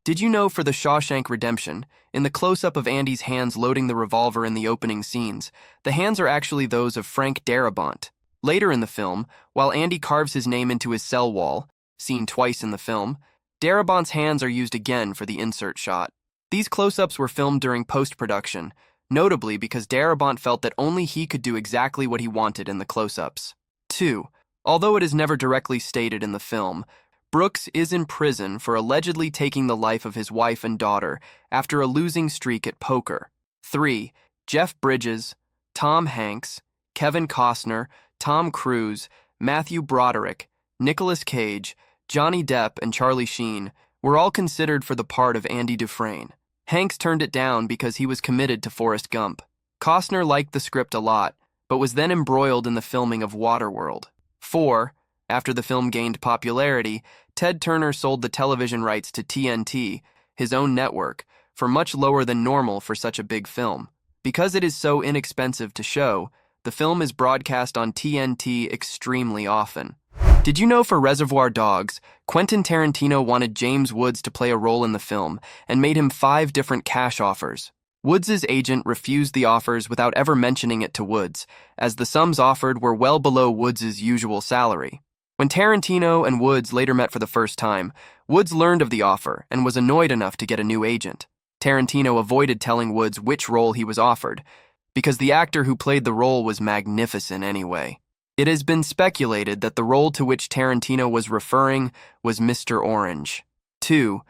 Did you know for The Shawshank Redemption, in the close-up of Andy's hands loading the revolver in the opening scenes, the hands are actually those of Frank Darabont. Later in the film, while Andy carves his name into his cell wall, seen twice in the film, Darabont's hands are used again for the insert shot. These close-ups were filmed during post-production, notably because Darabont felt that only he could do exactly what he wanted in the close-ups. 2. Although it is never directly stated in the film, Brooks is in prison for allegedly taking the life of his wife and daughter after a losing streak at poker. 3. Jeff Bridges, Tom Hanks, Kevin Costner, Tom Cruise, Matthew Broderick, Nicolas Cage, Johnny Depp, and Charlie Sheen were all considered for the part of Andy Dufresne. Hanks turned it down because he was committed to Forrest Gump. Costner liked the script a lot, but was then embroiled in the filming of Waterworld. 4. After the film gained popularity, Ted Turner sold the television rights to TNT, his own network, for much lower than normal for such a big film. Because it is so inexpensive to show, the film is broadcast on TNT extremely often. Did you know for Reservoir Dogs, Quentin Tarantino wanted James Woods to play a role in the film and made him 5 different cash offers? Woods' agent refused the offers without ever mentioning it to Woods, as the sums offered were well below Woods' usual salary. When Tarantino and Woods later met for the first time, Woods learned of the offer and was annoyed enough to get a new agent. Tarantino avoided telling Woods which role he was offered, because the actor who played the role was magnificent anyway. It has been speculated that the role to which Tarantino was referring was Mr. Orange. 2.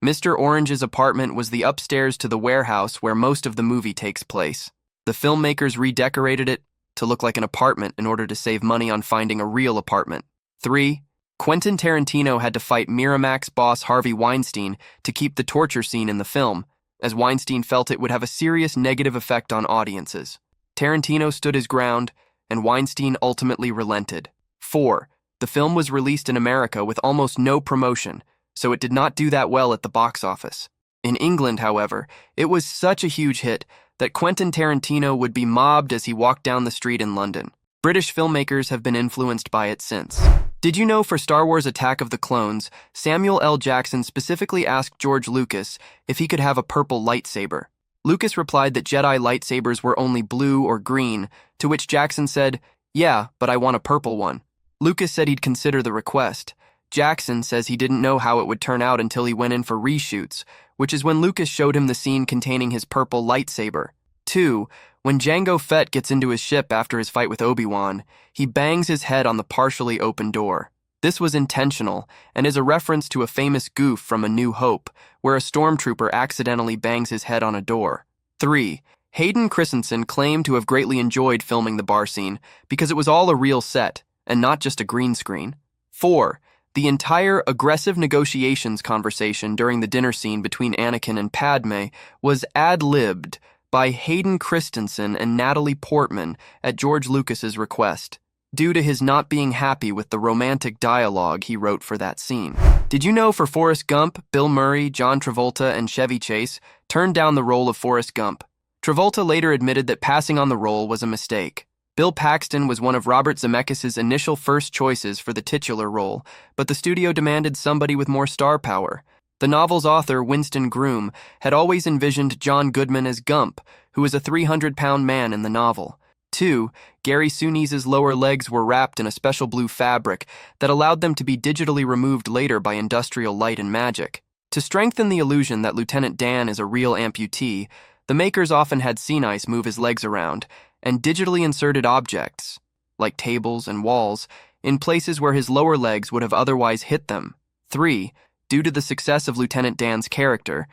Mr. Orange's apartment was the upstairs to the warehouse where most of the movie takes place. The filmmakers redecorated it to look like an apartment in order to save money on finding a real apartment. 3. Quentin Tarantino had to fight Miramax boss Harvey Weinstein to keep the torture scene in the film, as Weinstein felt it would have a serious negative effect on audiences. Tarantino stood his ground, and Weinstein ultimately relented. 4. The film was released in America with almost no promotion, so it did not do that well at the box office. In England, however, it was such a huge hit that Quentin Tarantino would be mobbed as he walked down the street in London. British filmmakers have been influenced by it since. Did you know for Star Wars Attack of the Clones, Samuel L. Jackson specifically asked George Lucas if he could have a purple lightsaber? Lucas replied that Jedi lightsabers were only blue or green, to which Jackson said, "Yeah, but I want a purple one." Lucas said he'd consider the request. Jackson says he didn't know how it would turn out until he went in for reshoots, which is when Lucas showed him the scene containing his purple lightsaber. 2. When Jango Fett gets into his ship after his fight with Obi-Wan, he bangs his head on the partially open door. This was intentional and is a reference to a famous goof from A New Hope, where a stormtrooper accidentally bangs his head on a door. 3. Hayden Christensen claimed to have greatly enjoyed filming the bar scene because it was all a real set and not just a green screen. 4. The entire aggressive negotiations conversation during the dinner scene between Anakin and Padme was ad-libbed by Hayden Christensen and Natalie Portman at George Lucas's request, due to his not being happy with the romantic dialogue he wrote for that scene. Did you know for Forrest Gump, Bill Murray, John Travolta, and Chevy Chase turned down the role of Forrest Gump? Travolta later admitted that passing on the role was a mistake. Bill Paxton was one of Robert Zemeckis' initial first choices for the titular role, but the studio demanded somebody with more star power. The novel's author, Winston Groom, had always envisioned John Goodman as Gump, who was a 300-pound man in the novel. 2. Gary Sunise's lower legs were wrapped in a special blue fabric that allowed them to be digitally removed later by industrial light and magic. To strengthen the illusion that Lieutenant Dan is a real amputee, the makers often had Sinise move his legs around and digitally inserted objects, like tables and walls, in places where his lower legs would have otherwise hit them. 3. Due to the success of Lieutenant Dan's character,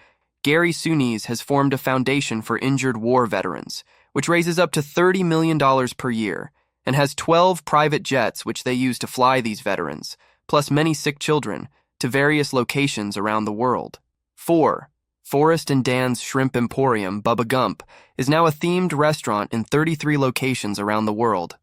Gary Sinise has formed a foundation for injured war veterans, which raises up to $30 million per year, and has 12 private jets which they use to fly these veterans, plus many sick children, to various locations around the world. 4. Forrest and Dan's Shrimp Emporium, Bubba Gump, is now a themed restaurant in 33 locations around the world.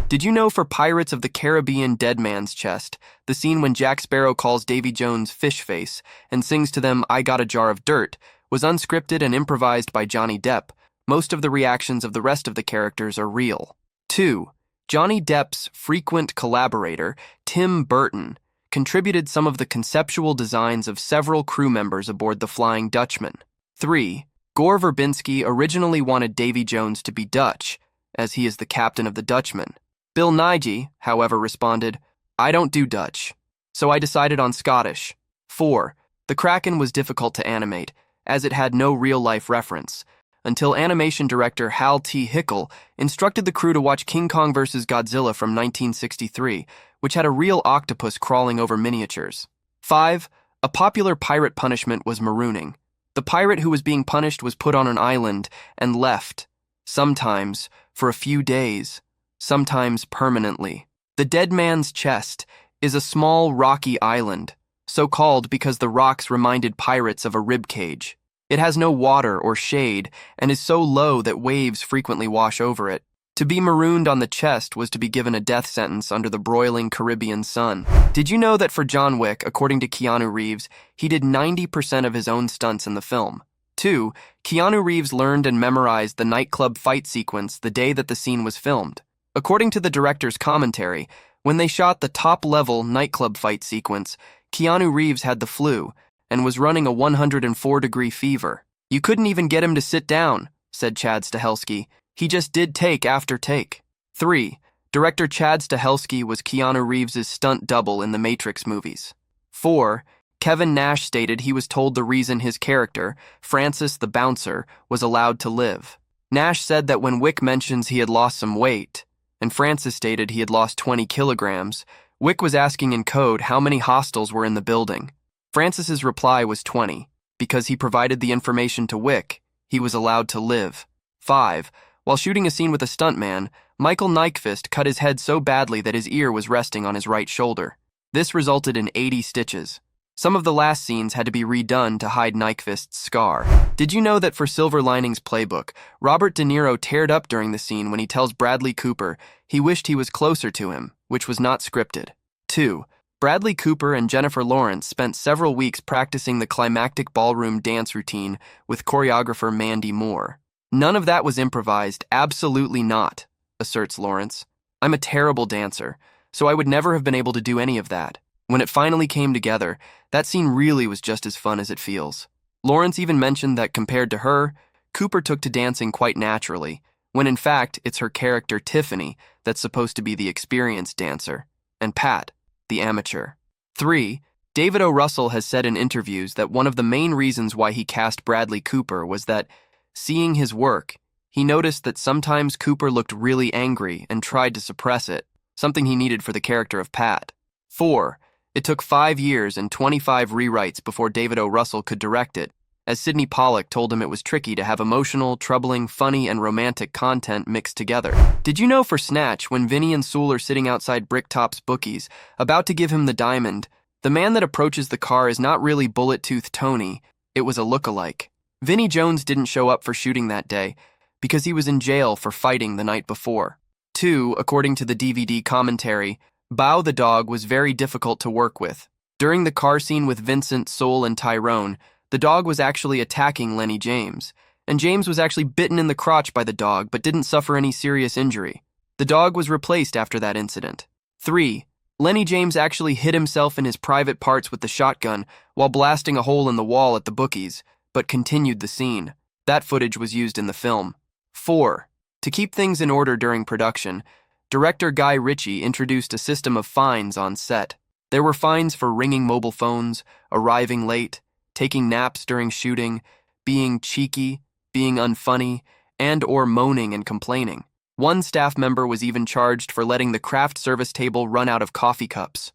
Did you know for Pirates of the Caribbean Dead Man's Chest, the scene when Jack Sparrow calls Davy Jones Fish Face and sings to them "I Got a Jar of Dirt" was unscripted and improvised by Johnny Depp? Most of the reactions of the rest of the characters are real. 2. Johnny Depp's frequent collaborator, Tim Burton, contributed some of the conceptual designs of several crew members aboard the Flying Dutchman. 3. Gore Verbinski originally wanted Davy Jones to be Dutch, as he is the captain of the Dutchman. Bill Nighy, however, responded, "I don't do Dutch, so I decided on Scottish." 4. The Kraken was difficult to animate, as it had no real-life reference, until animation director Hal T. Hickel instructed the crew to watch King Kong vs. Godzilla from 1963, which had a real octopus crawling over miniatures. 5. A popular pirate punishment was marooning. The pirate who was being punished was put on an island and left, sometimes for a few days, sometimes permanently. The Dead Man's Chest is a small rocky island, so called because the rocks reminded pirates of a rib cage. It has no water or shade and is so low that waves frequently wash over it. To be marooned on the chest was to be given a death sentence under the broiling Caribbean sun. Did you know that for John Wick, according to Keanu Reeves, he did 90% of his own stunts in the film? 2. Keanu Reeves learned and memorized the nightclub fight sequence the day that the scene was filmed. According to the director's commentary, when they shot the top-level nightclub fight sequence, Keanu Reeves had the flu and was running a 104-degree fever. "You couldn't even get him to sit down," said Chad Stahelski. "He just did take after take." 3. Director Chad Stahelski was Keanu Reeves' stunt double in the Matrix movies. 4. Kevin Nash stated he was told the reason his character, Francis the Bouncer, was allowed to live. Nash said that when Wick mentions he had lost some weight, and Francis stated he had lost 20 kilograms, Wick was asking in code how many hostiles were in the building. Francis's reply was 20. Because he provided the information to Wick, he was allowed to live. 5. While shooting a scene with a stuntman, Michael Nyqvist cut his head so badly that his ear was resting on his right shoulder. This resulted in 80 stitches. Some of the last scenes had to be redone to hide Nyqvist's scar. Did you know that for Silver Linings Playbook, Robert De Niro teared up during the scene when he tells Bradley Cooper he wished he was closer to him, which was not scripted? 2. Bradley Cooper and Jennifer Lawrence spent several weeks practicing the climactic ballroom dance routine with choreographer Mandy Moore. "None of that was improvised, absolutely not," asserts Lawrence. "I'm a terrible dancer, so I would never have been able to do any of that. When it finally came together, that scene really was just as fun as it feels." Lawrence even mentioned that compared to her, Cooper took to dancing quite naturally, when in fact it's her character Tiffany that's supposed to be the experienced dancer, and Pat, the amateur. 3. David O. Russell has said in interviews that one of the main reasons why he cast Bradley Cooper was that, seeing his work, he noticed that sometimes Cooper looked really angry and tried to suppress it, something he needed for the character of Pat. 4. It took 5 years and 25 rewrites before David O. Russell could direct it, as Sidney Pollack told him it was tricky to have emotional, troubling, funny, and romantic content mixed together. Did you know for Snatch, when Vinny and Sewell are sitting outside Bricktop's bookies, about to give him the diamond, the man that approaches the car is not really Bullet-Tooth Tony, it was a look-alike. Vinnie Jones didn't show up for shooting that day because he was in jail for fighting the night before. 2. According to the DVD commentary, Bao the dog was very difficult to work with. During the car scene with Vincent, Sewell, and Tyrone, the dog was actually attacking Lenny James, and James was actually bitten in the crotch by the dog but didn't suffer any serious injury. The dog was replaced after that incident. 3. Lenny James actually hit himself in his private parts with the shotgun while blasting a hole in the wall at the bookies, but continued the scene. That footage was used in the film. 4. To keep things in order during production, director Guy Ritchie introduced a system of fines on set. There were fines for ringing mobile phones, arriving late, taking naps during shooting, being cheeky, being unfunny, and/or moaning and complaining. One staff member was even charged for letting the craft service table run out of coffee cups.